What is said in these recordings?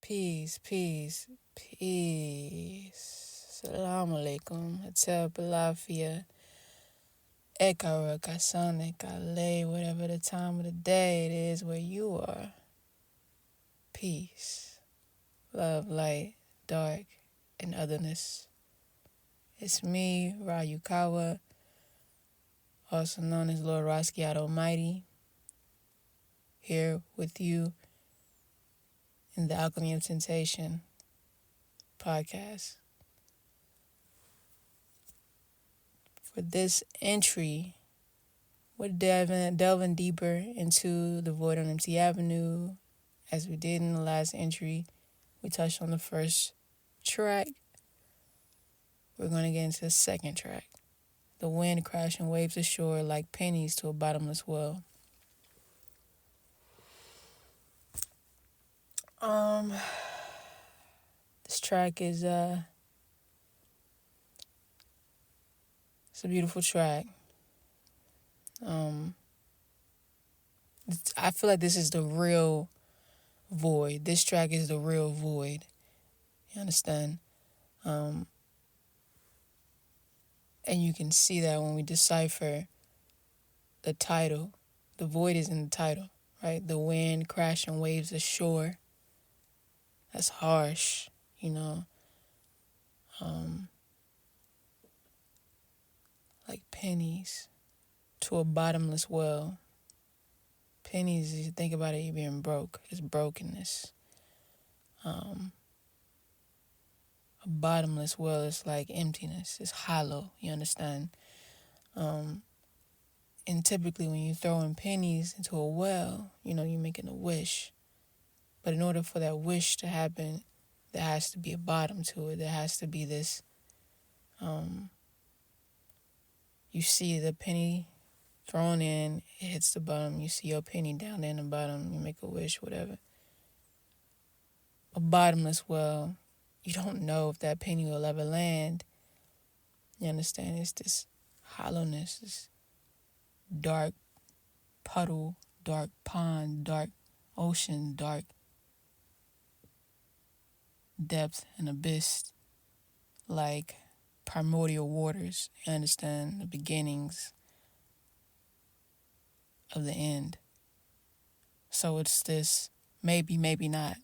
Peace, peace, peace. Assalamu alaikum. Atel Balafia. Ekara Kasane Kale, whatever the time of the day it is where you are. Peace, love, light, dark, and otherness. It's me, Rayukawa, also known as Lord Raskiat Almighty, here with you in the Alchemy of Temptation podcast. For this entry, we're delving deeper into the Void on Empty Avenue. As we did in the last entry, we touched on the first track. We're going to get into the second track. The wind crashing waves ashore like pennies to a bottomless well. This track is it's a beautiful track. I feel like this is the real void. This track is the real void. You understand? And you can see that when we decipher the title. The void is in the title, right? The wind crashing waves ashore. That's harsh, you know. Like pennies to a bottomless well. Pennies, you think about it, you're being broke. It's brokenness. A bottomless well is like emptiness. It's hollow, you understand? And typically when you throw in pennies into a well, you're making a wish. But in order for that wish to happen, there has to be a bottom to it. There has to be this, you see the penny thrown in, it hits the bottom. You see your penny down there in the bottom, you make a wish, whatever. A bottomless well, you don't know if that penny will ever land. You understand? It's this hollowness, this dark puddle, dark pond, dark ocean, dark depth and abyss, like primordial waters. You understand? The beginnings of the end. So it's this maybe, maybe not.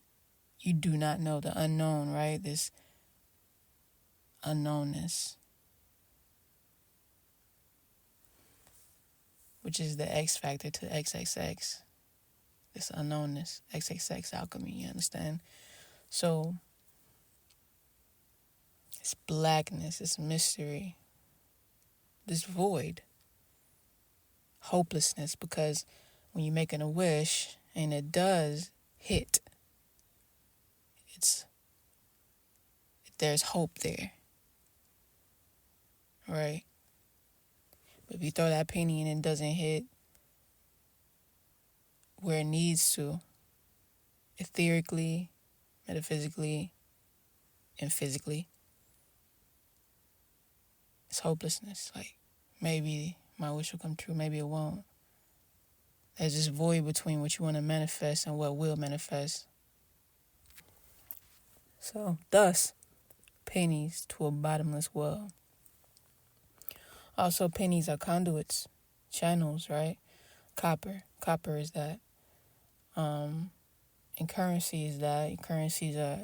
You do not know, the unknown, right? This unknownness, which is the X factor to XXX. This unknownness, XXX alchemy, you understand? So it's blackness, it's mystery, this void, hopelessness, because when you're making a wish and it does hit, there's hope there, right? But if you throw that penny and it doesn't hit where it needs to, etherically, metaphysically, and physically, it's hopelessness. Like, maybe my wish will come true, maybe it won't. There's this void between what you want to manifest and what will manifest. So, thus, pennies to a bottomless well. Also, pennies are conduits, channels, right? Copper is that. And currency is that. Currencies are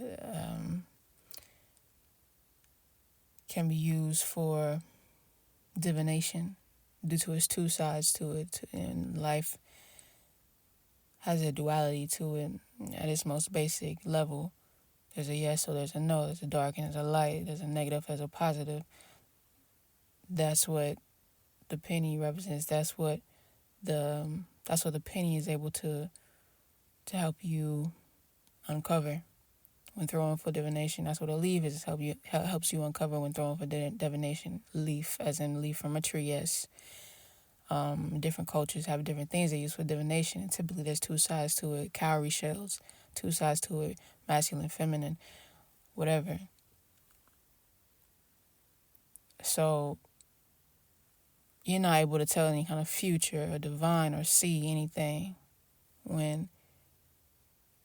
can be used for divination due to its two sides to it, and life has a duality to it. At its most basic level, there's a yes, so there's a no. There's a dark and there's a light. There's a negative, there's a positive. That's what the penny represents. That's what the penny is able to help you uncover when throwing for divination. That's what a leaf is. Helps you uncover when throwing for divination. Leaf, as in leaf from a tree. Yes. Different cultures have different things they use for divination, and typically there's two sides to it. Cowrie shells, two sides to it. Masculine, feminine, whatever. So you're not able to tell any kind of future or divine or see anything when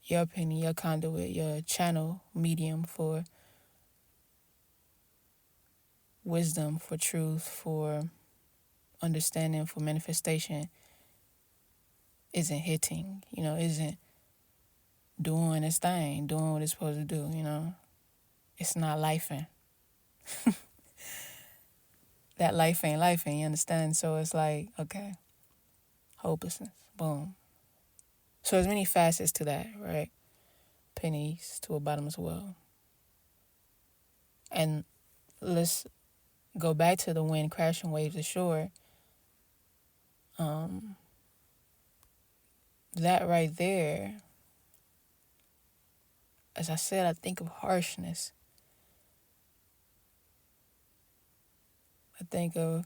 your penny, your conduit, your channel, medium for wisdom, for truth, for understanding, for manifestation isn't hitting, isn't doing its thing, doing what it's supposed to do, It's not lifing. That life ain't lifing, you understand? So it's like, okay, hopelessness, boom. So there's many facets to that, right? Pennies to a bottomless well. And let's go back to the wind crashing waves ashore. That right there, as I said, I think of harshness. I think of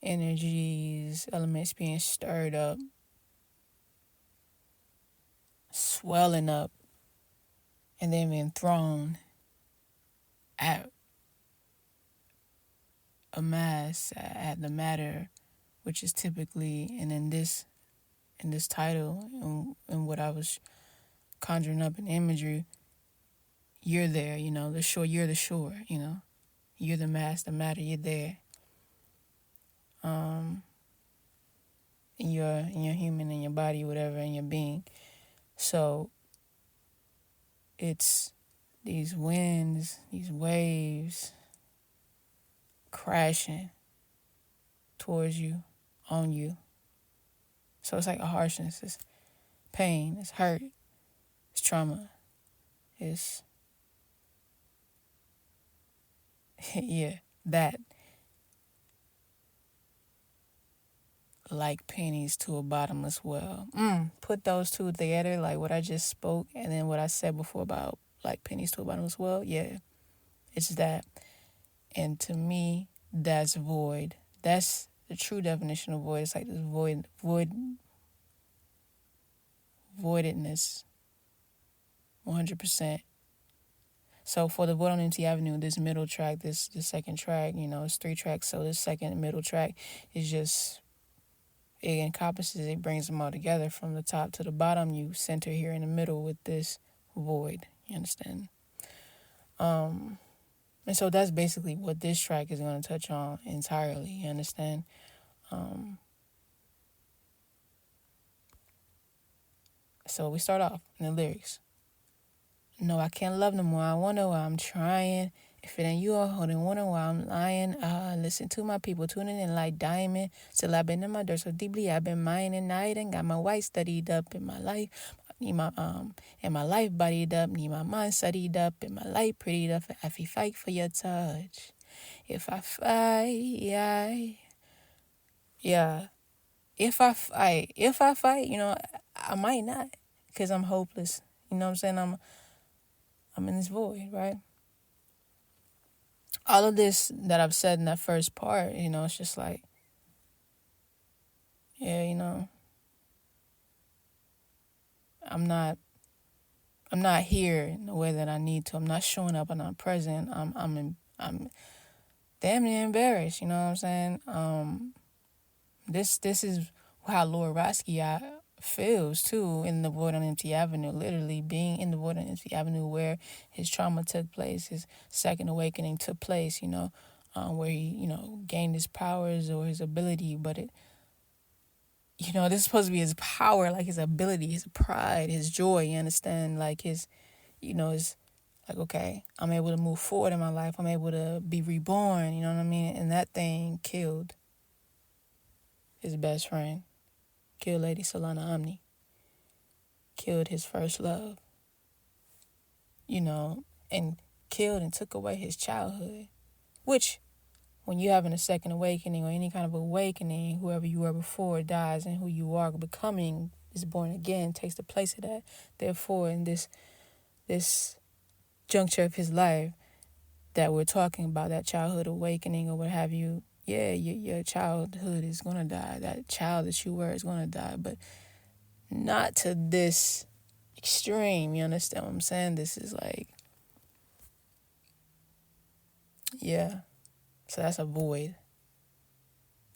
energies, elements being stirred up, swelling up, and then being thrown at a mass, at the matter, which is typically, and in this title, and what I was conjuring up in imagery, you're there, the shore, you're the shore, you're the mass, the matter, you're there. In your human, in your body, whatever, in your being. So it's these winds, these waves crashing towards you, on you. So it's like a harshness, it's pain, it's hurt, it's trauma, it's yeah, that. Like pennies to a bottomless well. Put those two together, like what I just spoke, and then what I said before about like pennies to a bottomless well. Yeah, it's that. And to me, that's void. That's the true definition of void. It's like this voidedness, 100%. So for the Void on Empty Avenue, this middle track, this second track, it's 3 tracks. So this second middle track is just, it encompasses, it brings them all together from the top to the bottom. You center here in the middle with this void. You understand? And so that's basically what this track is going to touch on entirely. You understand? So we start off in the lyrics. No, I can't love no more. I wonder why I'm trying. If it ain't you, I'm holding wonder why I'm lying. Listen to my people tuning in like diamond. Still I've been in my dirt so deeply. I've been mining night and got my white studied up in my life. Need my and my life bodied up. Need my mind studied up and my life prettied up. If you fight for your touch, if I fight, yeah. If I fight, I might not, because I'm hopeless. You know what I'm saying? I'm in this void, right? All of this that I've said in that first part, it's just like, yeah, I'm not here in the way that I need to. I'm not showing up. I'm not present. I'm damn near embarrassed. You know what I'm saying? This is how Lord Raskia feels too, in the Void on Empty Avenue, literally being in the Void on Empty Avenue where his trauma took place, his second awakening took place, where he, gained his powers or his ability, but it, this is supposed to be his power, like his ability, his pride, his joy, you understand? Like his, his, like, okay, I'm able to move forward in my life, I'm able to be reborn, you know what I mean? And that thing killed his best friend, killed Lady Solana Omni, killed his first love, and killed and took away his childhood, which, when you're having a second awakening or any kind of awakening, whoever you were before dies and who you are becoming is born again, takes the place of that. Therefore, in this juncture of his life that we're talking about, that childhood awakening or what have you, yeah, your childhood is going to die. That child that you were is going to die, but not to this extreme. You understand what I'm saying? This is like, yeah. So that's a void.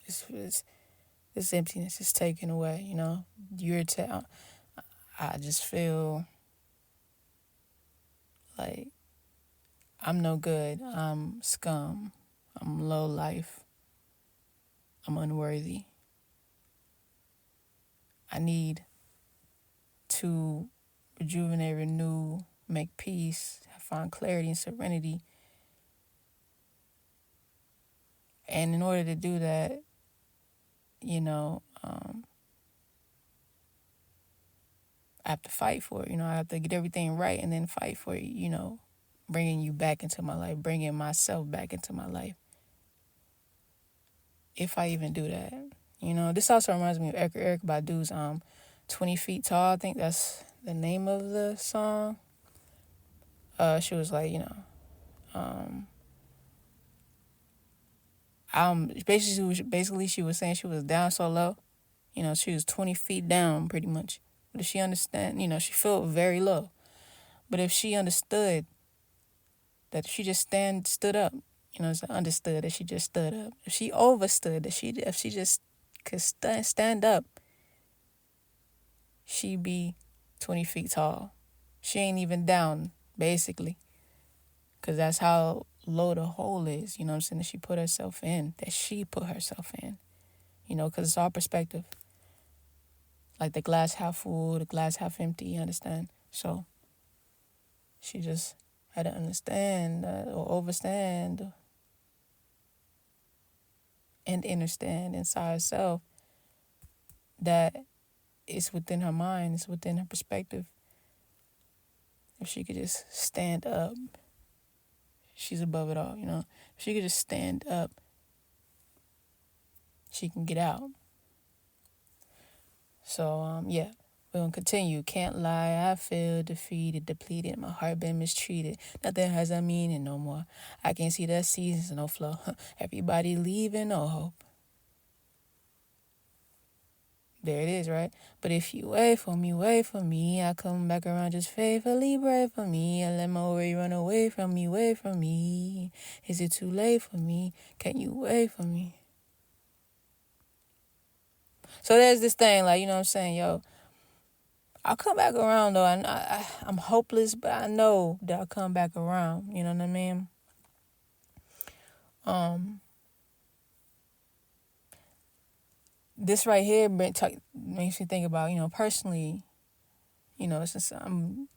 This emptiness is taken away, I just feel Like, I'm no good. I'm scum. I'm low life. I'm unworthy. I need to rejuvenate, renew, make peace, find clarity and serenity. And in order to do that, I have to fight for it. I have to get everything right and then fight for it, bringing you back into my life, bringing myself back into my life. If I even do that. This also reminds me of Erykah Badu's 20 Feet Tall. I think that's the name of the song. She was like, basically she was saying she was down so low. She was 20 feet down pretty much. But if she understand, she felt very low. But if she understood that if she just stood up, it's understood that she just stood up. If she overstood that if she just could stand up, she'd be 20 feet tall. She ain't even down, basically. Because that's how low the hole is, that she put herself in, because it's our perspective. Like the glass half full, the glass half empty, you understand? So she just had to understand or overstand and understand inside herself that it's within her mind, it's within her perspective. If she could just stand up, she's above it all, If she could just stand up, she can get out. So, we're going to continue. Can't lie, I feel defeated, depleted. My heart been mistreated. Nothing has a meaning no more. I can see the seasons, no flow. Everybody leaving, no hope. There it is, right? But if you wait for me, I come back around just faithfully, pray for me. I let my worry run away from me, wait for me. Is it too late for me? Can you wait for me? So there's this thing, like, what I'm saying, yo, I'll come back around, though. I'm hopeless, but I know that I'll come back around. You know what I mean? This right here makes me think about, personally, since I'm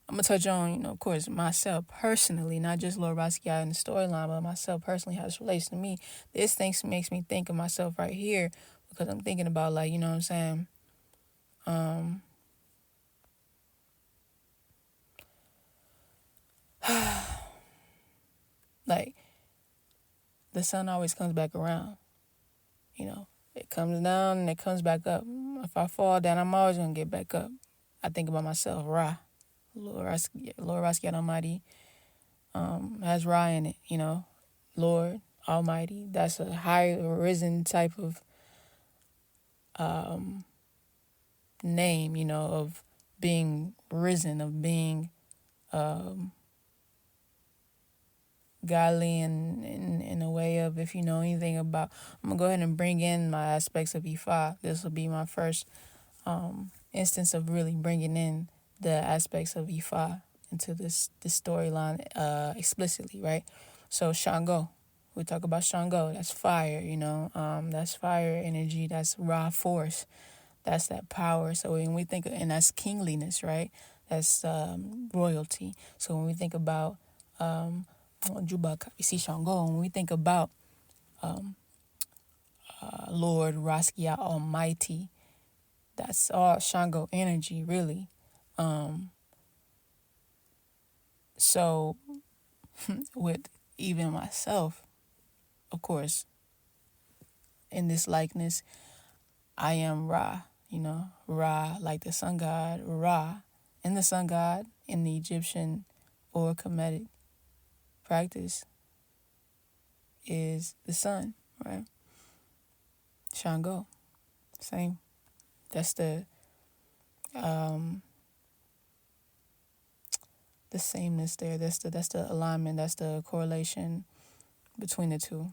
going to touch on, of course, myself personally, not just Lord Basquiat in the storyline, but myself personally, how this relates to me. This thing makes me think of myself right here because I'm thinking about, like, you know what I'm saying? Like, the sun always comes back around, It comes down and it comes back up. If I fall down, I'm always going to get back up. I think about myself, Ra. Lord Basquiat Almighty has Ra in it, Lord Almighty. That's a high risen type of name, of being risen, of being godly in a way of, if you know anything about, I'm going to go ahead and bring in my aspects of Ifa. This will be my first instance of really bringing in the aspects of Ifa into this storyline explicitly, right? So Shango, we talk about Shango, that's fire, that's fire energy, that's raw force, that's that power. So when we think, and that's kingliness, right? That's royalty. So when we think about Juba Kapisi Shango, when we think about Lord Raskia Almighty, that's all Shango energy, really. So with even myself, of course, in this likeness, I am Ra, Ra, like the sun god, Ra, and the sun god in the Egyptian or Kemetic practice is the sun, right? Shango, same. That's the sameness there. That's the alignment. That's the correlation between the two.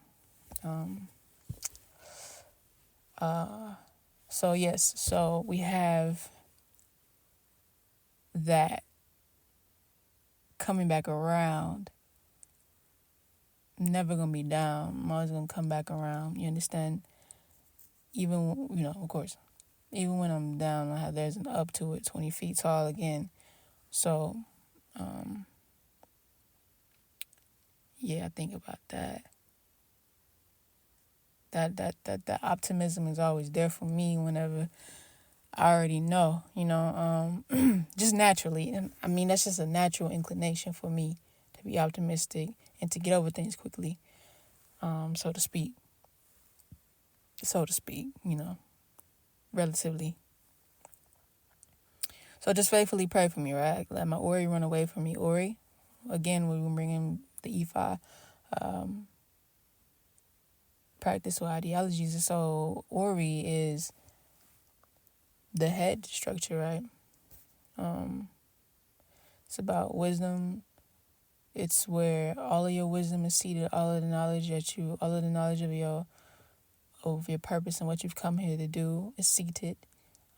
So yes, we have that coming back around. I'm never going to be down. I'm always going to come back around. You understand? Even, of course, even when I'm down, there's an up to it, 20 feet tall again. So, I think about that. That optimism is always there for me whenever I already know, just naturally. And I mean, that's just a natural inclination for me to be optimistic and to get over things quickly, so to speak, relatively. So just faithfully pray for me, right? Let my Ori run away from me. Ori, again, we will bring in the Ifa practice or ideologies. And so Ori is the head structure, right? It's about wisdom. It's where all of your wisdom is seated, all of the knowledge of your purpose and what you've come here to do is seated.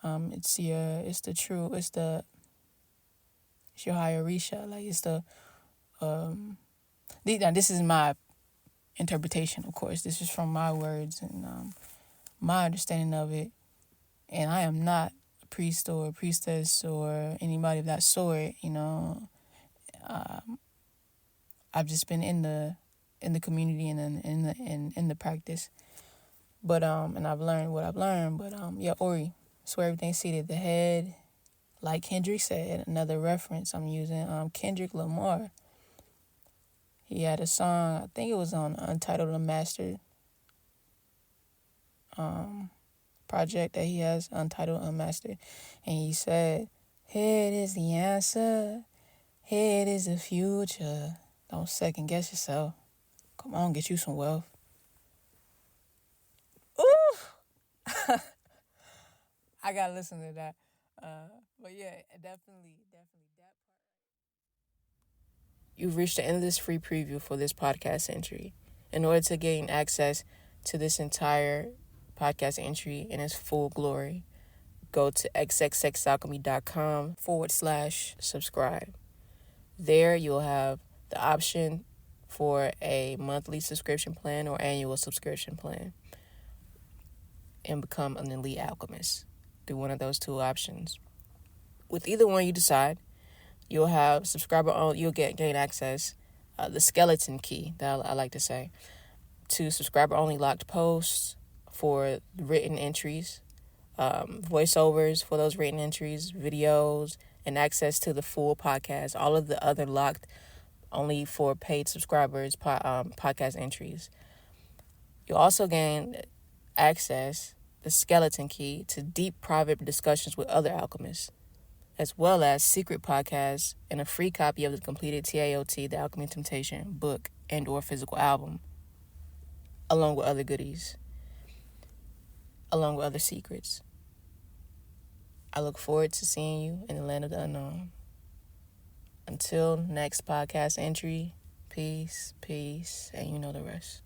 It's your higher Risha. Like it's the now this is my interpretation, of course. This is from my words and my understanding of it. And I am not a priest or a priestess or anybody of that sort, I've just been in the community and in the practice. But and I've learned what I've learned. But Ori, it's where everything's seated. The head, like Kendrick said, another reference I'm using, Kendrick Lamar. He had a song, I think it was on Untitled Unmastered project that he has, Untitled Unmastered. And he said, head is the answer, head is the future. Don't second guess yourself. Come on, get you some wealth. Ooh! I gotta listen to that. But yeah, definitely that part. You've reached the end of this free preview for this podcast entry. In order to gain access to this entire podcast entry in its full glory, go to xxxalchemy.com/subscribe. There you'll have the option for a monthly subscription plan or annual subscription plan and become an elite alchemist through one of those two options. With either one you decide, you'll have you'll gain access, the skeleton key that I like to say, to subscriber only locked posts for written entries, voiceovers for those written entries, videos, and access to the full podcast, all of the other locked only for paid subscribers podcast entries. You'll also gain access, the skeleton key, to deep private discussions with other alchemists, as well as secret podcasts and a free copy of the completed TAOT, The Alchemy of Temptation book and or physical album, along with other goodies, along with other secrets. I look forward to seeing you in the land of the unknown. Until next podcast entry, peace, and you know the rest.